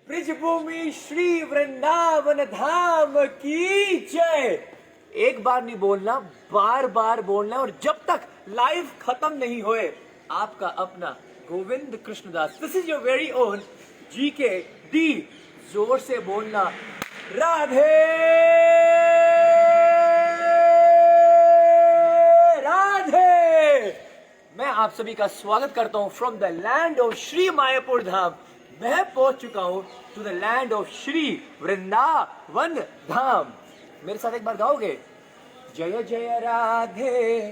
ब्रिजभूमि श्री वृंदावन धाम की जय। एक बार नहीं बोलना, बार बार बोलना, और जब तक लाइव खत्म नहीं होए। आपका अपना Govind Krishnadas, this is your very own GK D. जोर से बोलना, राधे राधे। मैं आप सभी का स्वागत करता हूं from the land of Shri Mayapur Dham. मैं पहुंच चुका हूं to the land of Shri Vrindavan Dham. मेरे साथ एक बार गाओगे? जय जय राधे,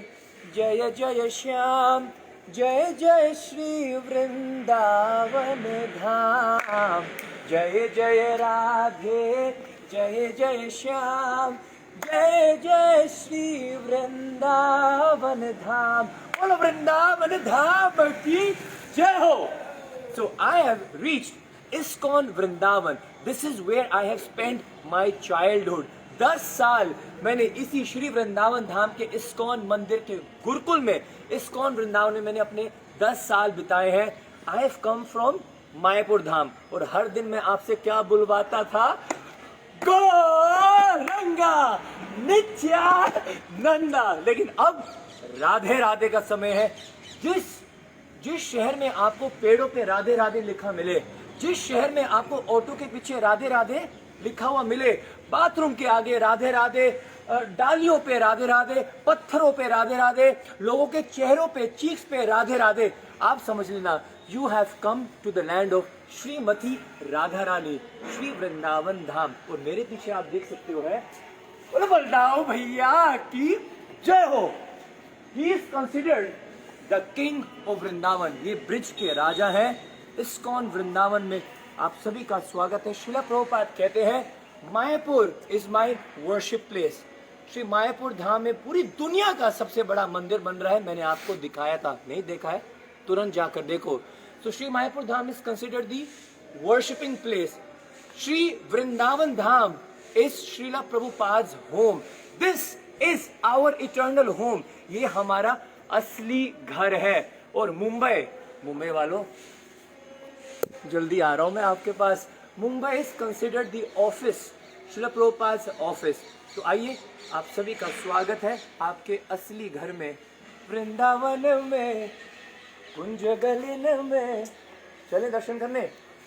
जय जय श्याम, जय जय श्री वृंदावन धाम। जय जय राधे, जय जय श्याम, जय जय श्री वृंदावन धाम। बोलो वृंदावन धाम की जय हो। So I have reached ISKCON Vrindavan. This is where I have spent my childhood. 10 साल मैंने इसी श्री वृंदावन धाम के इस्कॉन मंदिर के गुरुकुल में, इस्कॉन वृंदावन में मैंने अपने 10 साल बिताए हैं। I have come from Mayapur धाम, और हर दिन मैं आपसे क्या बुलवाता था? गौरंगा नित्यानंदा। लेकिन अब राधे राधे का समय है। जिस शहर में आपको पेड़ों पे राधे राधे लिखा मिले, जिस शहर में आपको ऑटो के पीछे राधे राधे लिखा हुआ मिले, बाथरूम के आगे राधे राधे, डालियों पे राधे राधे, पत्थरों पे राधे राधे, लोगों के चेहरों पे, चीक्स पे राधे राधे, आप समझ लेना you have come to the land of Shrimati Radha Rani, Shri Vrindavan Dham. और मेरे पीछे आप देख सकते हो है, बोलो बलदाओ भैया की जय हो। He is considered the king of Vrindavan. ये ब्रिज के राजा हैं। इस्कॉन वृंदावन में आप सभी का स्वागत है। श्रीला प्रभुपाद कहते हैं Mayapur is my worship place. Shri Mayapur Dham में पूरी दुनिया का सबसे बड़ा मंदिर बन रहा है। मैंने आपको दिखाया था, नहीं देखा है तुरंत जाकर देखो। तो Shri Mayapur Dham is considered the worshipping place. Shri Vrindavan Dham is Srila Prabhupada home. This is our eternal home. ये हमारा असली घर है। और मुंबई वालों, जल्दी आ रहा हूं मैं आपके पास। Mumbai is considered the office, Srila Prabhupada office. तो आइए, आप सभी का स्वागत है आपके असली घर में, वृंदावन में, कुंज गलिन में। चले दर्शन करने।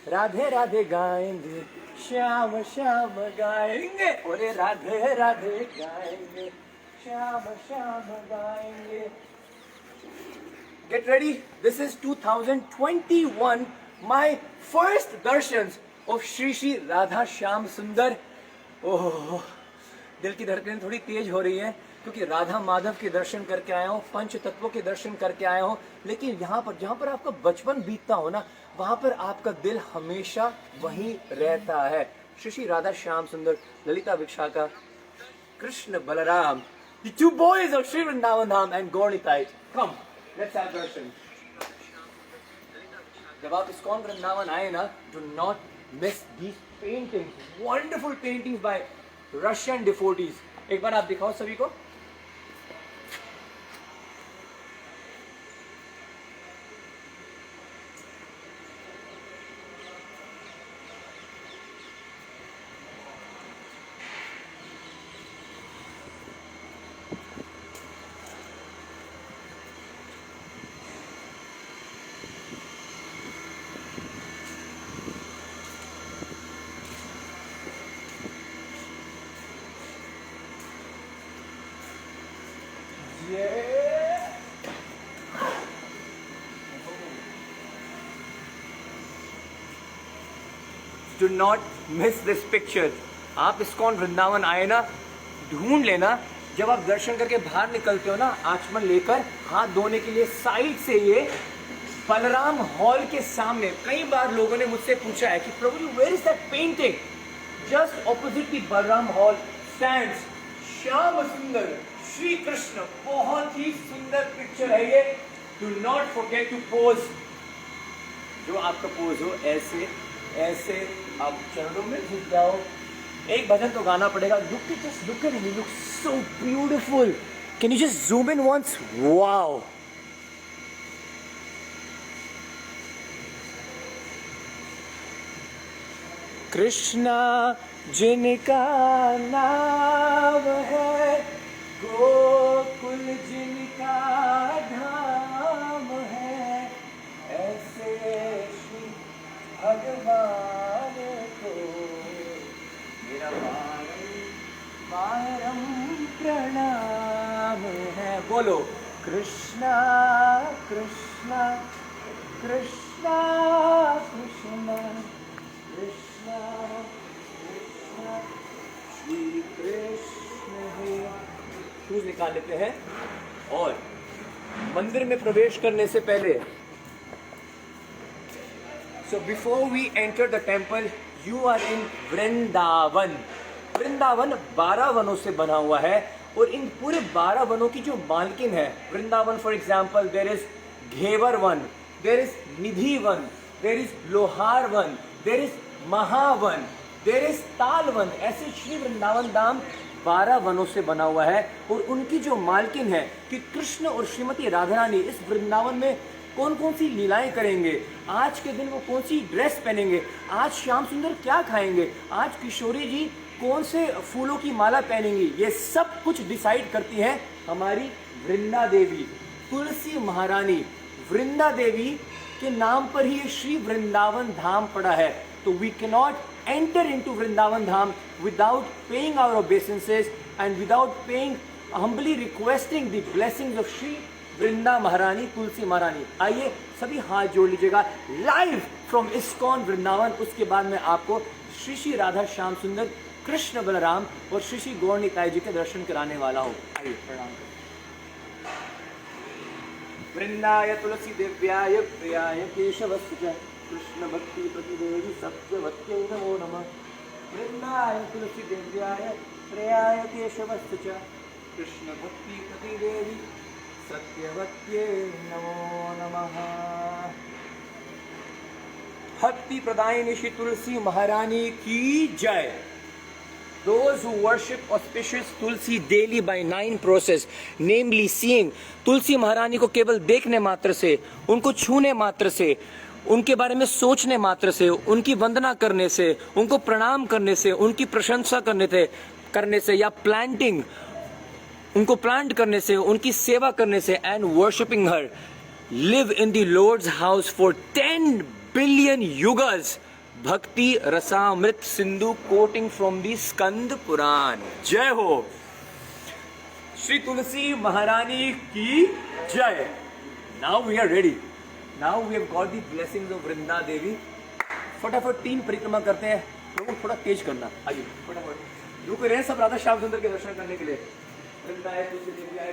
राधे राधे गाएंगे, श्याम श्याम गाएंगे, और राधे राधे गाएंगे, श्याम श्याम गाएंगे। Get ready. This is 2021. My first darshans of Shri Radha Shyam Sundar. ओह, दिल की धड़कनें थोड़ी तेज हो रही हैं, क्योंकि राधा माधव के दर्शन करके आया हूँ, पंच तत्वों के दर्शन करके आया हूँ। लेकिन यहाँ पर जहाँ पर आपका बचपन बीतता हो ना, वहाँ पर आपका दिल हमेशा वहीं रहता है। श्री राधा श्याम सुंदर, Lalita Vishakha, Krishna Balram, the two boys of Sri Vrindavan Dham and Gaurnitai. Come. Let's have darshan. जब आप इस्कॉन वृंदावन आए ना, do not miss these paintings, wonderful paintings by Russian devotees. एक बार आप दिखाओ सभी को। Do not miss this picture. आप इस्कॉन वृंदावन आए ना, ढूंढ लेना। जब आप दर्शन करके बाहर निकलते हो ना, आचमन लेकर हाथ धोने के लिए, साइड से ये बलराम हॉल के सामने, कई बार लोगों ने मुझसे पूछा है कि प्रभु जी, where is that painting? Just opposite the Balram hall stands Shyam Sundar Shri Krishna. बहुत ही सुंदर पिक्चर है ये। Do not forget to pose. जो आपका पोज हो, ऐसे ऐसे आप चरणों में झुक जाओ। एक भजन तो गाना पड़ेगा। Look at this, look at him, he looks so beautiful. Can you just zoom in once? Wow. Krishna जिनका नाम है, गोकुल जिनका धाम है, ऐसे श्री भगवान को मेरा बारम प्रणाम है। बोलो कृष्णा कृष्णा कृष्णा कृष्णा कृष्णा कृष्णा श्री कृष्ण है। शूज निकाल लेते हैं और मंदिर में प्रवेश करने से पहले, so before we enter the temple, you are in Vrindavan. Vrindavan 12 वनों से बना हुआ है और इन पूरे 12 वनों की जो मालकिन है Vrindavan, for example there is Ghevarvan, there is Nidhivan, there is Loharvan, there is Mahavan, there is Talvan. ऐसे श्री वृंदावन धाम 12 वनों से बना हुआ है और उनकी जो मालकिन है कि कृष्ण और श्रीमती राधा रानी इस वृंदावन में कौन कौन सी लीलाएं करेंगे, आज के दिन वो कौन सी ड्रेस पहनेंगे, आज श्याम सुंदर क्या खाएंगे, आज किशोरी जी कौन से फूलों की माला पहनेंगी, ये सब कुछ डिसाइड करती है हमारी वृंदा देवी तुलसी महारानी। वृंदा देवी के नाम पर ही ये श्री वृंदावन धाम पड़ा है। तो we can not enter into Vrindavan Dham without paying our obeisances and without paying humbly requesting the blessings of Shri Vrinda Maharani Tulsi महारानी। आइए सभी हाथ जोड़ लीजिएगा लाइव फ्रॉम इस्कॉन वृंदावन। उसके बाद में आपको श्री श्री राधा श्याम सुंदर कृष्ण बलराम और श्री श्री गौर निताई जी के दर्शन कराने वाला हो। आइए प्रणाम करें। वृंदाय तुलसी दिव्याय प्रियाय केशवस्य च कृष्ण भक्ति प्रतिदेवी सत्यवत्यै नमो नमः। वृंदाय तुलसी दिव्याय प्रियाय केशवस्य च कृष्ण भक्ति प्रतिदेवी सत्यवत्यै नमो नमः। भक्ति प्रदायिनी श्री तुलसी महारानी की जय। Those who worship auspicious Tulsi daily by 9 process, namely seeing तुलसी महारानी को केवल देखने मात्र से, उनको छूने मात्र से, उनके बारे में सोचने मात्र से, उनकी वंदना करने से, उनको प्रणाम करने से, उनकी प्रशंसा करने से या प्लांटिंग, उनको प्लांट करने से, उनकी सेवा करने से and worshipping her live in the Lord's house for 10 billion युगल्स। Bhakti Rasamrita Sindhu quoting from the Skanda Purana. जय हो श्री तुलसी महारानी की जय। Now we are ready, now we have got the blessings of Vrinda Devi. फटाफट 3 परिक्रमा करते हैं, लोगों थोड़ा तेज करना। आइए फटाफट रुक रहे हैं सब राधा श्याम सुंदर के दर्शन करने के लिए। वृंदाए तुलसी देवी आए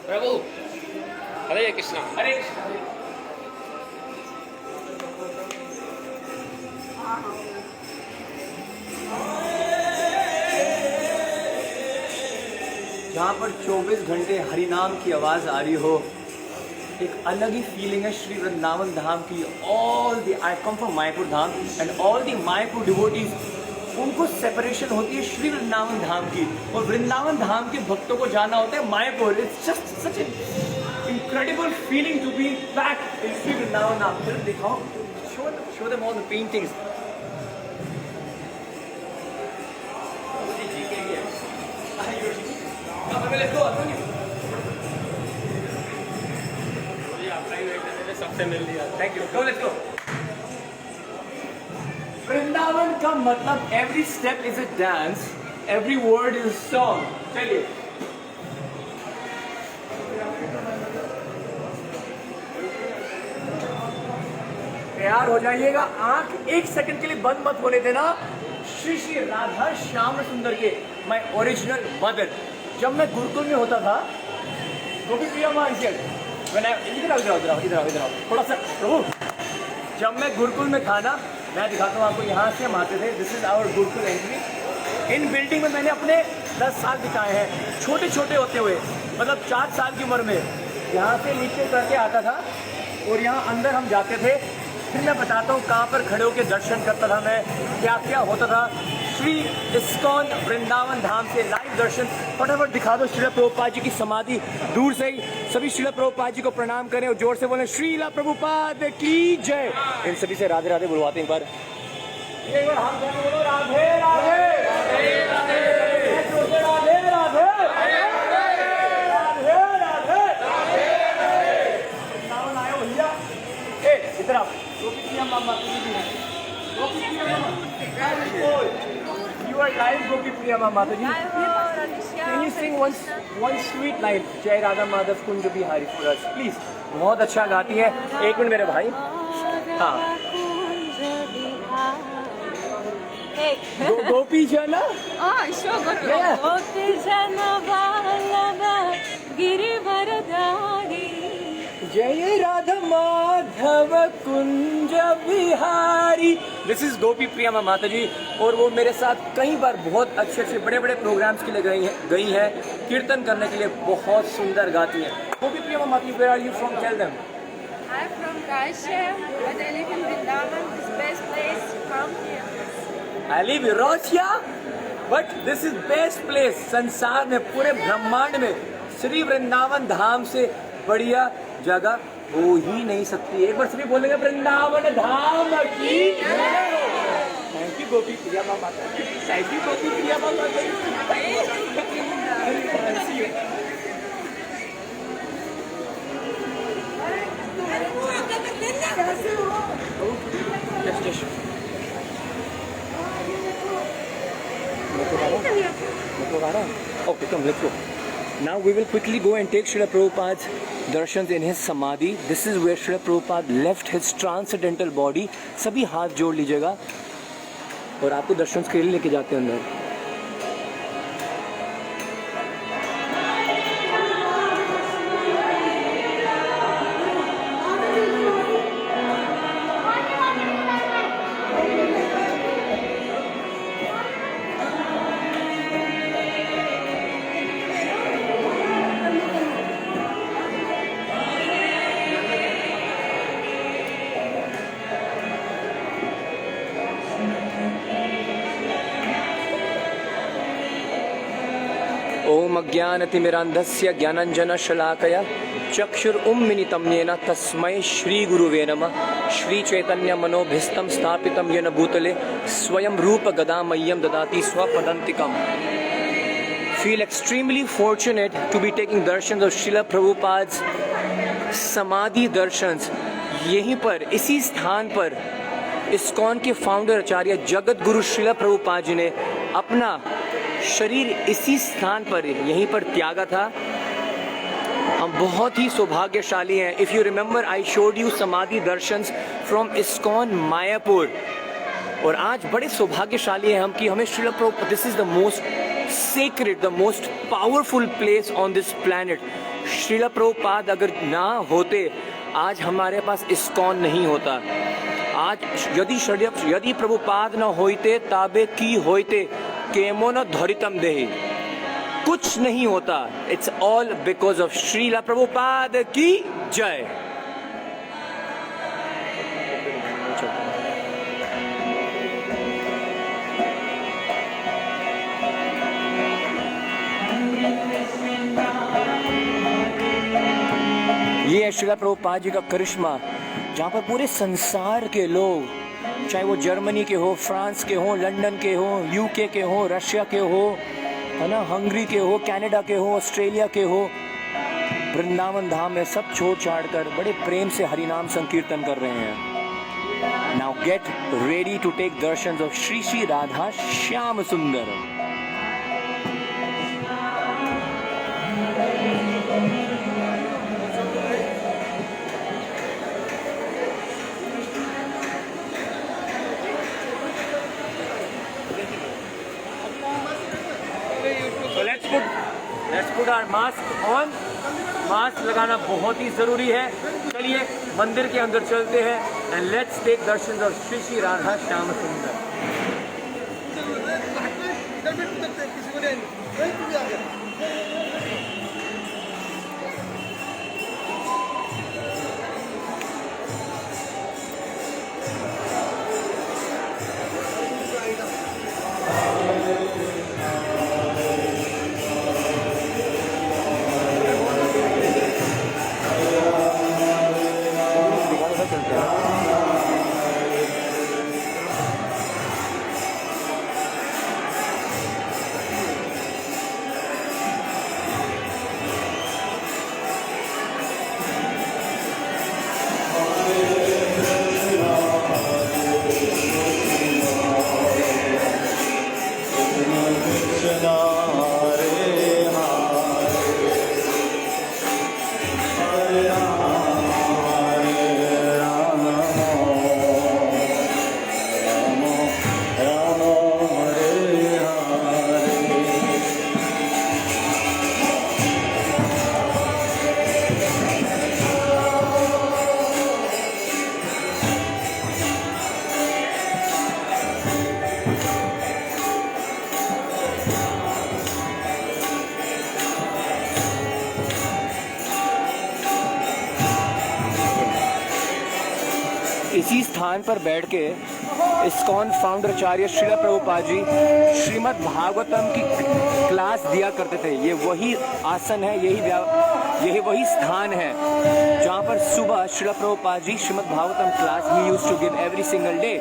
प्रभु हरे कृष्णा हरे जहाँ पर 24 घंटे हरिनाम की आवाज आ रही हो, एक अलग ही फीलिंग है श्री वृंदावन धाम की। All the I come from Mayapur Dham and all the Mayapur devotees, उनको सेपरेशन होती है श्री वृंदावन धाम की, और वृंदावन धाम के भक्तों को जाना होता है Mayapur. It's just such an incredible feeling to be back in Sri Vrindavan धाम। फिर दिखाओ, show them all the paintings। Let's go, सबसे मिल लिया। thank you, go, let's go। Vrindavan का मतलब every step is a dance, every word is a song। चलिए तैयार हो जाइएगा। आंख 1 सेकंड के लिए बंद मत होने देना। श्री श्री राधा श्याम सुंदर के माय ओरिजिनल मदर। जब मैं गुरुकुल में होता था, गोपी प्रिया माँ इधर आओ थोड़ा सा प्रभु। जब मैं गुरुकुल में था ना, मैं दिखाता हूँ आपको, यहाँ से हम आते थे। This is our gurukul entry. इन बिल्डिंग में मैंने अपने 10 साल बिताए हैं, छोटे छोटे होते हुए, मतलब 4 साल की उम्र में यहाँ से नीचे करके आता था और यहाँ अंदर हम जाते थे। फिर मैं बताता हूँ कहाँ पर खड़े होकर दर्शन करता था मैं, क्या क्या होता था। श्री इस्कॉन वृंदावन धाम से लाइव दर्शन। फटाफट दिखा दो श्रील प्रभुपाद जी की समाधि दूर से ही। सभी श्रील प्रभुपाद जी को प्रणाम करें और जोर से बोलें श्रील प्रभुपाद की जय। इन सभी से राधे राधे बुलवाते हैं एक बार हम बोलो राधे राधे राधे राधे राधे राधे इधर आओ। You are live, Gopi Priya Mata ji. Can you sing one sweet line? जय Radha Madhav Kunj Bihari for us, please. बहुत अच्छा गाती है। एक मिनट मेरे भाई। हाँ। गोपी जन। गोपी जन बालना गिरिवरधारी। जय राधा माधव कुंज बिहारी। दिस इज गोपी प्रिया माता जी। और वो मेरे साथ कई बार बहुत अच्छे अच्छे बड़े बड़े प्रोग्राम्स के लिए गई है कीर्तन करने के लिए। बहुत सुंदर गाती है। गोपी प्रिया माता जी, where are you from? Tell them. I am from Russia, but I live in Vrindavan. This best place from here. I live in Russia, but this is best place। संसार में, पूरे ब्रह्मांड में श्री वृंदावन धाम से बढ़िया जगह हो ही नहीं सकती। एक बार सभी बोलेंगे वृंदावन धाम की। थैंक यू गोपी प्रिया माता। थैंक यू गोपी प्रिया माता। Okay, come, let's go. Now we will quickly go and take Srila Prabhupada's darshans in his samadhi. This is where Srila Prabhupada left his transcendental body. सभी हाथ जोड़ लीजिएगा और आपको दर्शन के लिए लेके जाते हैं अंदर। ओम अज्ञानतिमिरान्धस्य ज्ञानाञ्जनशलाकया चक्षुरुन्मिलितं येन तस्मै श्रीगुरुवे नमः। श्रीचैतन्यमनोभीष्टं स्थापितं येन भूतले स्वयं रूप गदामह्यं ददाति स्वपदान्तिकम्। Feel extremely fortunate to be taking darshans of Srila Prabhupada's समाधि दर्शंस। यहीं पर, इसी स्थान पर इस्कॉन के फाउंडर आचार्य जगत गुरु श्रील प्रभुपाद जी ने अपना शरीर इसी स्थान पर, यहीं पर त्यागा था। हम बहुत ही सौभाग्यशाली हैं। If you remember, I showed you समाधि दर्शंस फ्रॉम इस्कॉन मायापुर। और आज बड़े सौभाग्यशाली हैं हम कि हमें Srila Prabhupada, this is the most sacred, the most powerful place on this planet. Srila Prabhupada अगर ना होते, आज हमारे पास इस्कॉन नहीं होता। आज यदि प्रभुपाद न होते ताबे की होते केमो न धरितम देहि, कुछ नहीं होता। It's all because of Srila Prabhupada की जय। ये है श्रीला प्रभुपाद जी का करिश्मा, जहाँ पर पूरे संसार के लोग, चाहे वो जर्मनी के हो, फ्रांस के हो, लंदन के हो, यूके के हो, रशिया के हो, है ना, हंगरी के हो, कनाडा के हो, ऑस्ट्रेलिया के हो, वृंदावन धाम में सब छोड़ छाड़ कर बड़े प्रेम से हरिनाम संकीर्तन कर रहे हैं। Now get ready to take darshan of Shri Shri Radha Shyam Sundar. Put our mask on. Mask लगाना बहुत ही जरूरी है। चलिए मंदिर के अंदर चलते हैं and let's take darshan of Shri Shri Radha Shyam Sundar. इसी स्थान पर बैठ के इस्कॉन फाउंडर आचार्य श्रील प्रभुपाद जी श्रीमद् भागवतम की क्लास दिया करते थे। ये वही आसन है, यही वही स्थान है जहाँ पर सुबह Srila Prabhupada ji Shrimad Bhagavatam class he used to give every single day.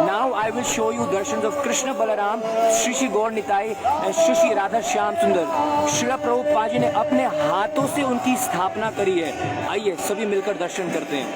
Now I will show you darshans of Krishna Balram, Shri Shri Gaur Nitai and Shri Shri Radha Shyam Sundar. Srila Prabhupada जी ने अपने हाथों से उनकी स्थापना करी है। आइए सभी मिलकर दर्शन करते हैं।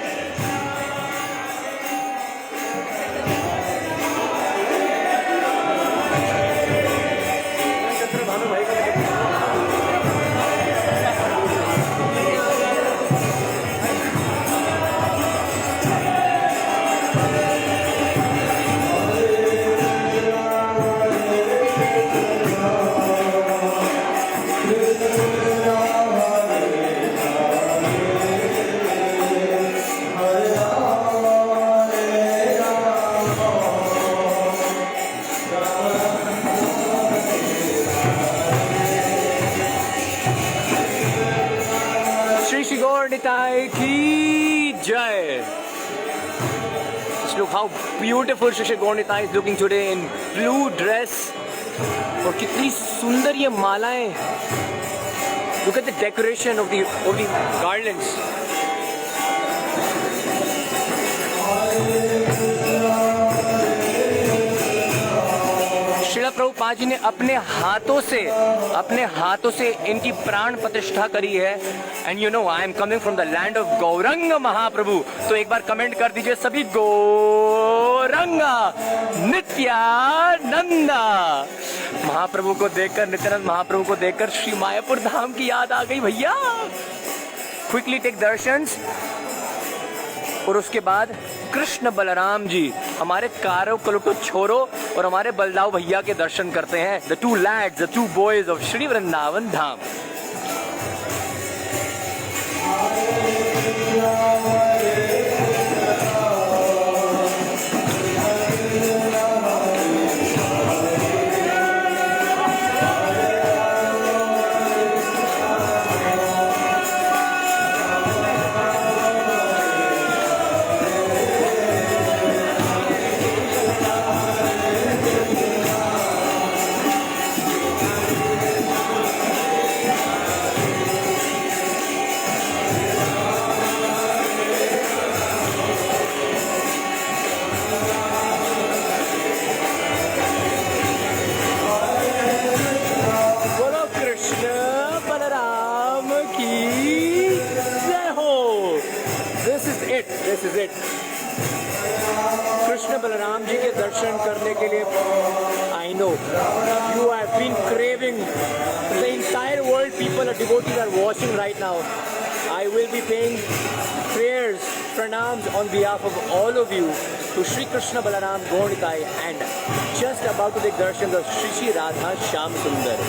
की जय। Just look how beautiful Shri Shri Gaur Nitai is looking today in blue dress। और कितनी सुंदर ये मालाएं। Look at the decoration of the garlands। Srila Prabhupada जी ने अपने हाथों से इनकी प्राण प्रतिष्ठा करी है। And you know I am coming from the land of Gauranga Mahaprabhu. तो एक बार कमेंट कर दीजिए सभी, गौरंगा नित्यानंदा। महाप्रभु को देखकर, नित्यानंद महाप्रभु को देखकर श्री मायापुर धाम की याद आ गई भैया। Quickly take darshans. और उसके बाद कृष्ण बलराम जी, हमारे कारो कलुटो छोरो और हमारे बलदाव भैया के दर्शन करते हैं। The two lads, the two boys of Shri Vrindavan Dham. This is it। Krishna Balram ji के दर्शन करने के लिए I know you have been craving, the entire world, people, devotees are watching right now। I will be paying prayers, pranams on behalf of all of you to Shri Krishna Balaram Gaur Nitai and just about to take darshan of Shri Shri Radha Shyam Sundar।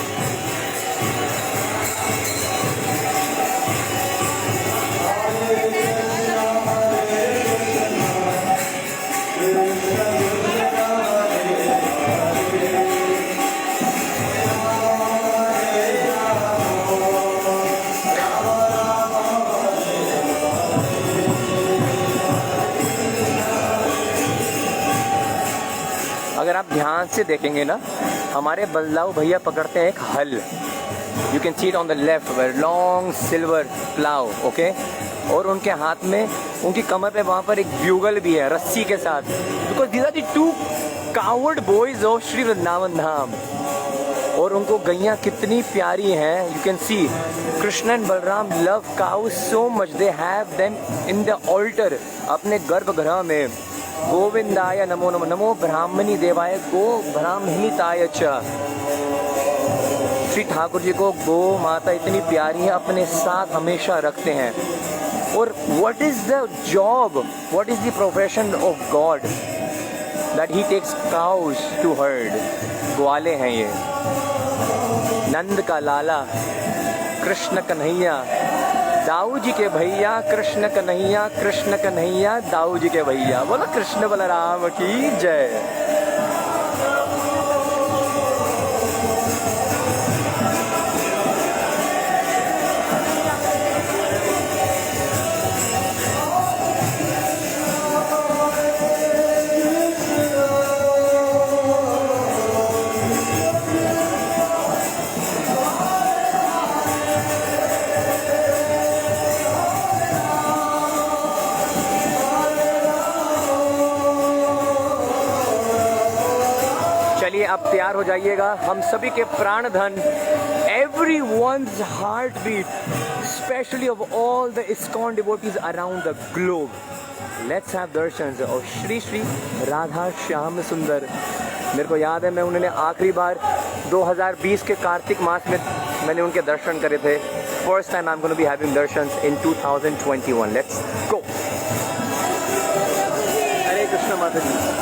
अगर आप ध्यान से देखेंगे ना, हमारे बलदाऊ भैया पकड़ते हैं एक हल। You can see it on the left, where long silver plough, okay. और उनके हाथ में, उनकी कमर पे वहाँ पर एक ब्यूगल भी है रस्सी के साथ, because these are the two cowherd boys of Shri Vrindavan Dham. और उनको गैया कितनी प्यारी हैं, you can see Krishna and Balram love cow so much, they have them in the altar, अपने गर्भगृह में। गोविंदाय नमो नमो, नमो ब्राह्मणी देवाय गो ब्राह्मणिताय च। श्री ठाकुर जी को गो माता इतनी प्यारी है, अपने साथ हमेशा रखते हैं। और what is the job, what is the profession of God, that he takes cows to herd. ग्वाले हैं ये, नंद का लाला कृष्ण कन्हैया, दाऊ जी के भैया कृष्ण कन्हैया, कृष्ण कन्हैया दाऊ जी के भैया। बोलो कृष्ण बलराम की जय। अब तैयार हो जाइएगा, हम सभी के प्राण धन, everyone's heartbeat, especially of all the ISKCON devotees around the globe. Let's have दर्शन और श्री श्री राधा श्याम सुंदर। मेरे को याद है, मैं उन्होंने आखिरी बार 2020 के कार्तिक मास में मैंने उनके दर्शन करे थे। First time I am gonna be having darshan in 2021। Let's go. Hare Krishna माता जी।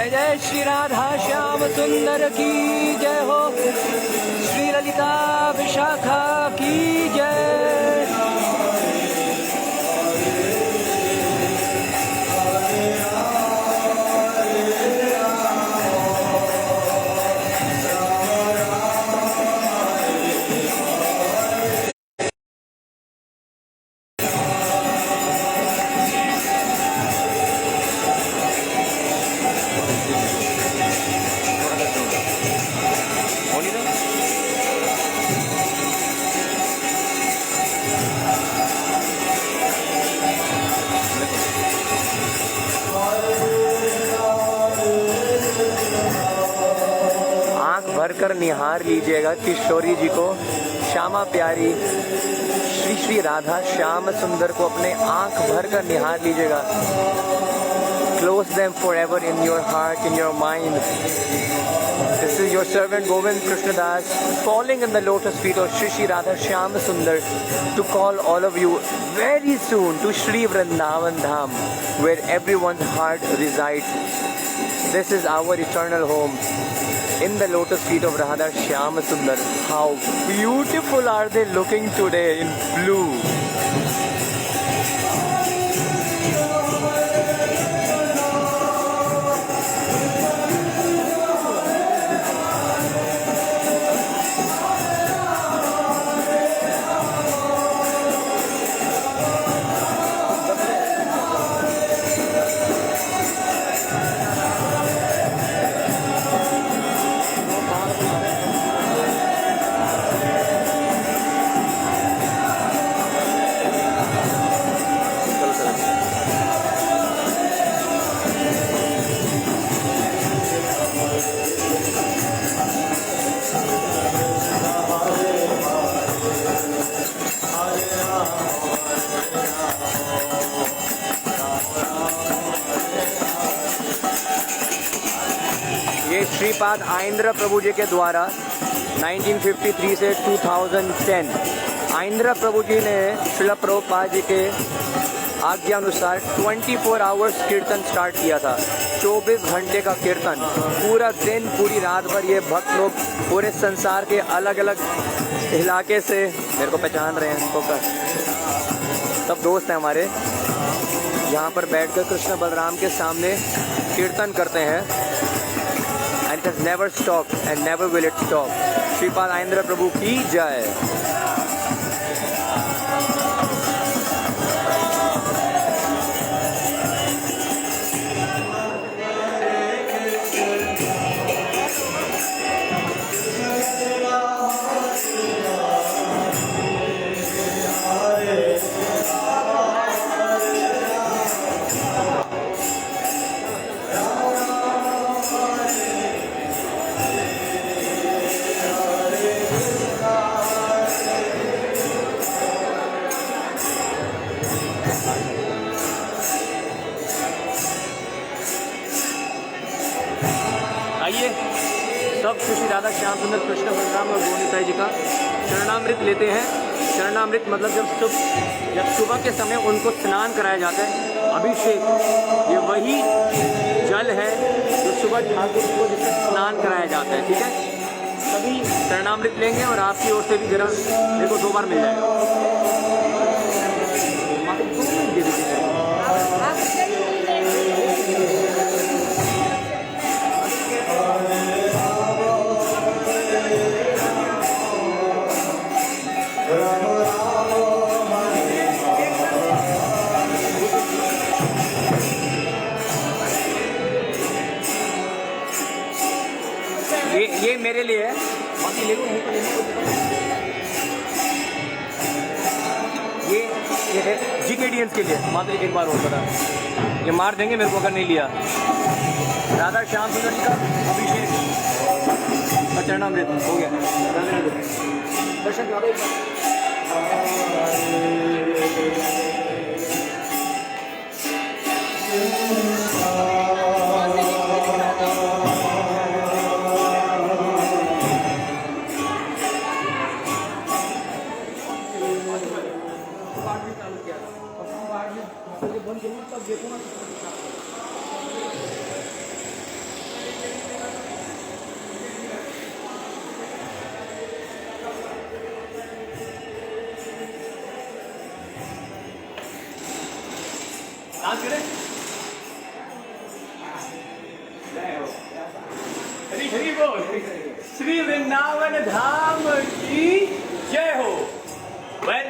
जय श्री राधा श्याम सुंदर की जय हो, श्री ललिता विशाखा की जय। भरकर निहार लीजिएगा किशोरी जी को, श्यामा प्यारी श्री श्री राधा श्याम सुंदर को अपने आंख भरकर निहार लीजिएगा। Close them forever in your heart, in your mind. This is your servant Govind Krishna Das falling in the lotus feet of Shri Shri Radha Shyam Sundar to call all of you very soon to Shri Vrindavan Dham, where everyone's heart resides. This is our eternal home. In the lotus feet of Radha Shyam Sundar. How beautiful are they looking today in blue. Shripad Aindra प्रभु जी के द्वारा 1953 से 2010 आइंद्र प्रभु जी ने श्रील प्रभुपाद जी के आज्ञा अनुसार 24 hours कीर्तन start किया था। 24 घंटे का कीर्तन, पूरा दिन पूरी रात भर ये भक्त लोग पूरे संसार के अलग अलग इलाके से, मेरे को पहचान रहे हैं, फोकस, सब दोस्त हैं हमारे, यहाँ पर बैठकर कृष्ण बलराम के सामने कीर्तन करते हैं। And it has never stop and never will it stop. Shripad Aindra Prabhu की जय। आइए सब श्री राधा श्याम सुंदर कृष्ण बलराम और गोविंदा जी का शरणामृत लेते हैं। शरणामृत मतलब जब सुबह के समय उनको स्नान कराया जाता है, अभिषेक, ये वही जल है जो सुबह ठाकुर को जिससे स्नान कराया जाता है। ठीक है, सभी शरणामृत लेंगे और आपकी ओर से भी जरा मेरे को 2 बार मिल जाएगा। ये मेरे लिए है, बाकी ले लो, ये है GKDNs के लिए। मात्र एक बार और बता, ये मार देंगे मेरे को अगर नहीं लिया। राधा श्याम सुंदर जी का अभिषेक और चरणामृत हो गया। दर्शन करा दो। श्री वृंदावन धाम की जय हो। Well,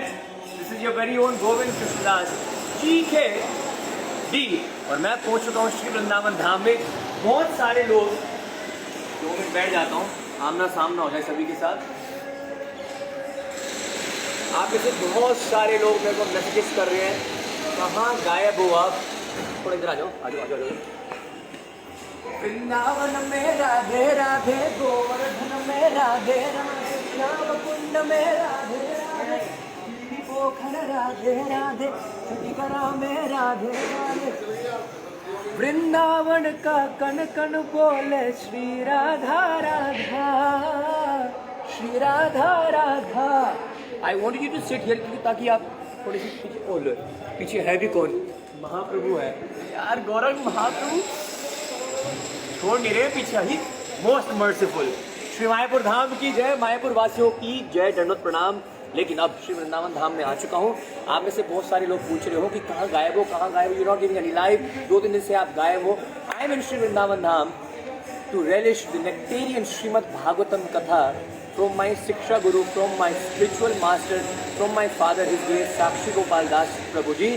this is your very own Govind Krishnadas ji के डी, और मैं पहुंच चुका हूँ श्री वृंदावन धाम में। बहुत सारे लोग, 2 मिनट बैठ जाता हूँ, आमना सामना हो जाए सभी के साथ। आप में से बहुत सारे लोग मेरे को मैसेजेस कर रहे हैं, कहाँ गायब हो आप? थोड़ा इधर आ जाओ, आ जाओ, आ जाओ। वृंदावन में राधे राधे, गोवर्धन में राधे राधे, श्याम कुंड में राधे राधे, पोखर राधे राधे, छठीकरा में राधे राधे। वृंदावन का कन कन बोले Shri Radha Radha, Shri Radha Radha. I want you to sit here, ताकि आप थोड़ी सी पीछे, पीछे है भी कौन? महाप्रभु है यार, गौरव महाप्रभु छोड़ नहीं रहे पीछे ही। मोस्ट मर्सीफुल श्री मायापुर धाम की जय, मायापुर वासियों की जय, दंडवत प्रणाम। लेकिन अब श्री वृंदावन धाम में आ चुका हूँ। आप में से बहुत सारे लोग पूछ रहे हो कि कहाँ गायब हो, कहाँ गायब हो, you not giving any live, 2-3 दिन से आप गायब हो। I am in Shri Vrindavan Dham to relish the nectarian Srimad Bhagavatam Katha from my Shiksha Guru, from my spiritual master, from my father, his grace Sakshi Gopal Das Prabhu ji।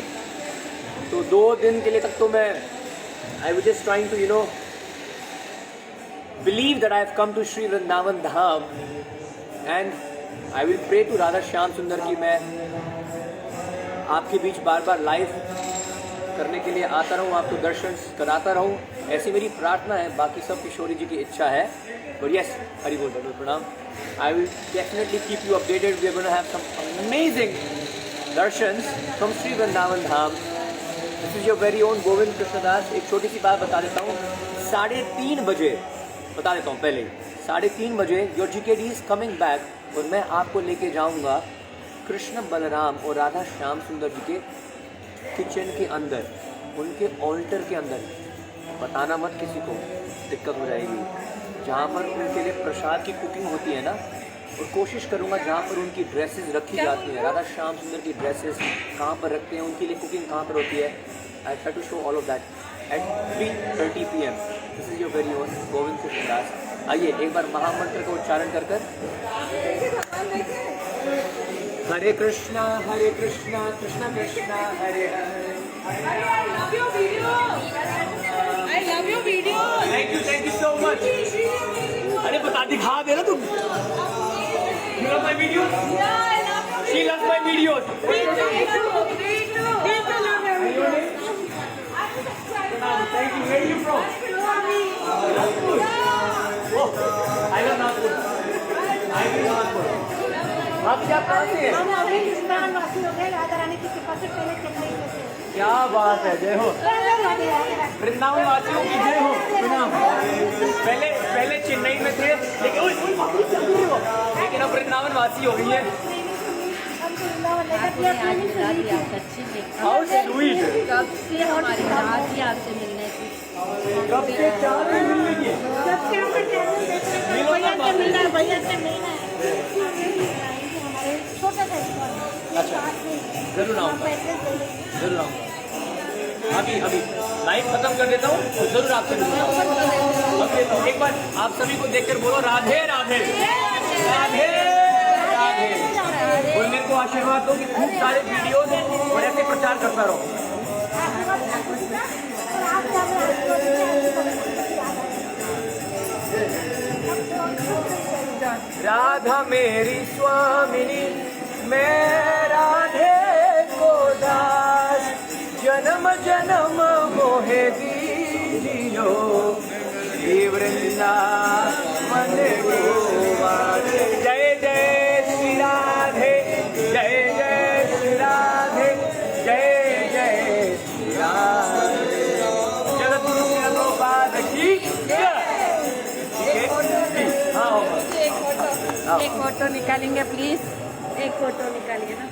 तो 2 दिन के लिए तक तो मैं I was just trying to believe that I have come to Sri Vrindavan Dham, and I will pray to Radha Shyam Sundar कि मैं आपके बीच बार बार लाइव करने के लिए आता रहूँ, आपको दर्शन कराता रहूँ, ऐसी मेरी प्रार्थना है। बाकी सब किशोरी जी की इच्छा है। But yes, हरि बोल दंडवत प्रणाम। I will definitely keep you updated. We are going to have some amazing दर्शंस from Sri Vrindavan Dham। This is your very own Govind Krishnadas. एक छोटी सी बात बता देता हूँ, 3:30 बजे, बता देता हूँ पहले 3:30 बजे your GKD is coming back और मैं आपको लेके जाऊँगा कृष्ण बलराम और राधा श्याम सुंदर जी के किचन के अंदर, उनके ऑल्टर के अंदर। बताना मत किसी को, दिक्कत हो जाएगी। जहाँ पर उनके लिए प्रसाद की कुकिंग होती है ना, और कोशिश करूँगा जहाँ पर उनकी ड्रेसेस रखी जाती हैं, राधा श्याम सुंदर की ड्रेसेस कहाँ पर रखते हैं, उनके लिए कुकिंग कहाँ पर होती है। I try to show all of that at 3:30 PM। This is your very own Govind Krishnadas. आइए एक बार महामंत्र का उच्चारण कर Hare Krishna Krishna Krishna Hare Hare. I love your video. Thank you so much. अरे बता दिखा दे ना तुम। You love my videos? Yeah, I love your She loves my videos. Thank you. Where are you from? Nagpur. Oh, I love Nagpur. I love Nagpur. आप क्या कहाँ से हैं? हम अभी वृंदावन वासी हो गए, राधा रानी की कृपा से पहले चेन्नई में थे। क्या बात है, जय हो। वृंदावन वासियों की जय हो। प्रणाम। पहले चेन्नई में थे, लेकिन अब वृंदावन वासी हो गई है। How sweet. कब से हमारी रात ही आपसे मिलने की, कब से चार में मिलने की? भैया से मिलना है, भैया से मिलना है। हमारे छोटा सा स्टॉल है। अच्छा, जरूर आऊँगा, जरूर आऊँगा। अभी लाइव खत्म कर देता हूँ, जरूर आपसे मिलूंगा। अब देता हूँ, एक बार आप सभी को देखकर बोलो राधे राधे राधे राधे। और मेरे को आशीर्वाद दो कि खूब सारे वीडियोस और ऐसे प्रचार करता रहो। राधा मेरी स्वामिनी, मैं राधे को दास, जन्म जन्म मोहे दीजियो, श्री वृंदावन गोवास। जय जय श्री राधे, जय जय श्री राधे, जय जय श्री राधे। जगतगुरु प्रभुपाद की जय। हाँ, एक फोटो निकालेंगे प्लीज, एक फोटो निकालिए ना।